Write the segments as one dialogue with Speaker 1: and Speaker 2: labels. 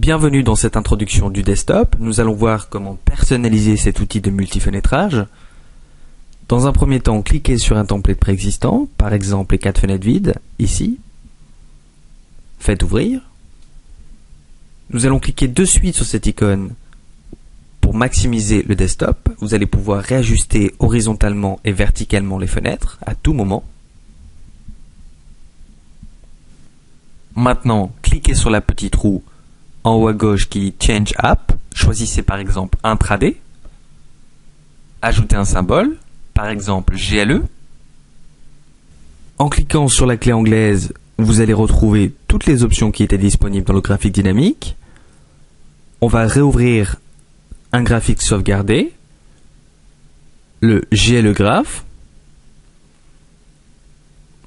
Speaker 1: Bienvenue dans cette introduction du desktop. Nous allons voir comment personnaliser cet outil de multifenêtrage. Dans un premier temps, cliquez sur un template préexistant, par exemple les 4 fenêtres vides, ici. Faites ouvrir. Nous allons cliquer de suite sur cette icône pour maximiser le desktop. Vous allez pouvoir réajuster horizontalement et verticalement les fenêtres à tout moment. Maintenant, cliquez sur la petite roue en haut à gauche qui dit Change App. Choisissez par exemple Intraday. Ajoutez un symbole, par exemple GLE. En cliquant sur la clé anglaise, vous allez retrouver toutes les options qui étaient disponibles dans le graphique dynamique. On va réouvrir un graphique sauvegardé, le GLE Graph.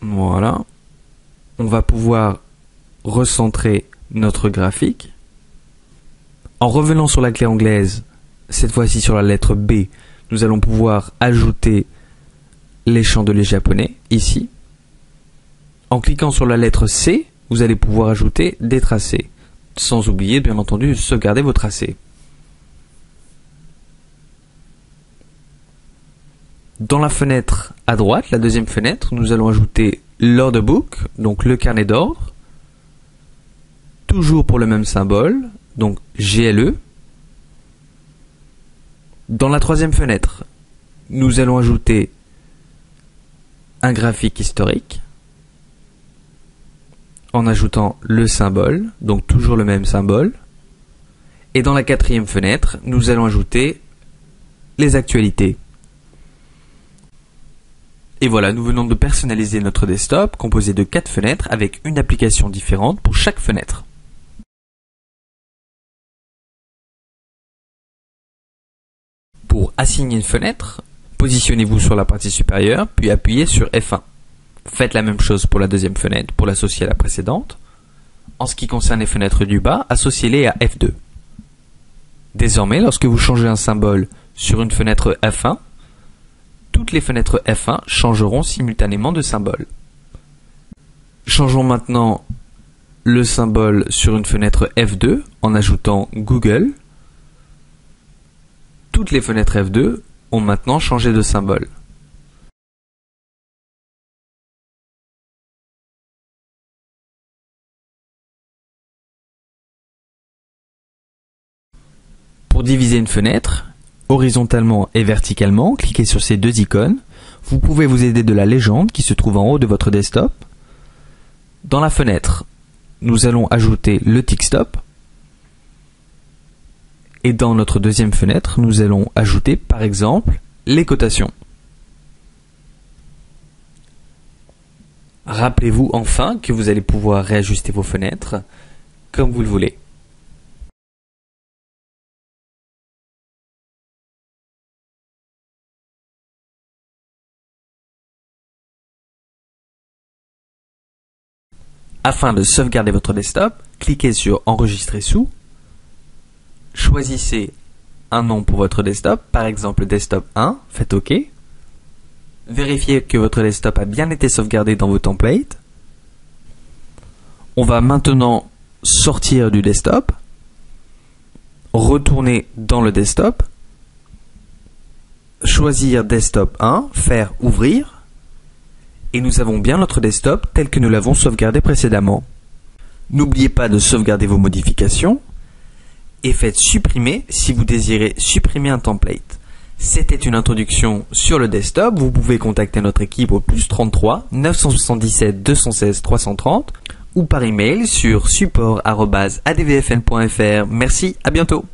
Speaker 1: Voilà. On va pouvoir recentrer notre graphique. En revenant sur la clé anglaise, cette fois-ci sur la lettre B, nous allons pouvoir ajouter les chandeliers japonais, ici. En cliquant sur la lettre C, vous allez pouvoir ajouter des tracés, sans oublier bien entendu de sauvegarder vos tracés. Dans la fenêtre à droite, la deuxième fenêtre, nous allons ajouter l'order book, donc le carnet d'ordre, toujours pour le même symbole, donc GLE. Dans la troisième fenêtre, nous allons ajouter un graphique historique en ajoutant le symbole, donc toujours le même symbole. Et dans la quatrième fenêtre, nous allons ajouter les actualités. Et voilà, nous venons de personnaliser notre desktop composé de 4 fenêtres avec une application différente pour chaque fenêtre. Pour assigner une fenêtre, positionnez-vous sur la partie supérieure, puis appuyez sur F1. Faites la même chose pour la deuxième fenêtre pour l'associer à la précédente. En ce qui concerne les fenêtres du bas, associez-les à F2. Désormais, lorsque vous changez un symbole sur une fenêtre F1, toutes les fenêtres F1 changeront simultanément de symbole. Changeons maintenant le symbole sur une fenêtre F2 en ajoutant Google. Toutes les fenêtres F2 ont maintenant changé de symbole. Pour diviser une fenêtre, horizontalement et verticalement, cliquez sur ces deux icônes. Vous pouvez vous aider de la légende qui se trouve en haut de votre desktop. Dans la fenêtre, nous allons ajouter le tick stop. Et dans notre deuxième fenêtre, nous allons ajouter par exemple les cotations. Rappelez-vous enfin que vous allez pouvoir réajuster vos fenêtres comme vous le voulez. Afin de sauvegarder votre desktop, cliquez sur Enregistrer sous. Choisissez un nom pour votre desktop, par exemple desktop 1, faites OK. Vérifiez que votre desktop a bien été sauvegardé dans vos templates. On va maintenant sortir du desktop, retourner dans le desktop, choisir desktop 1, faire ouvrir, et nous avons bien notre desktop tel que nous l'avons sauvegardé précédemment. N'oubliez pas de sauvegarder vos modifications et faites supprimer si vous désirez supprimer un template. C'était une introduction sur le desktop. Vous pouvez contacter notre équipe au +33 977 216 330 ou par email sur support@advfn.fr. Merci, à bientôt.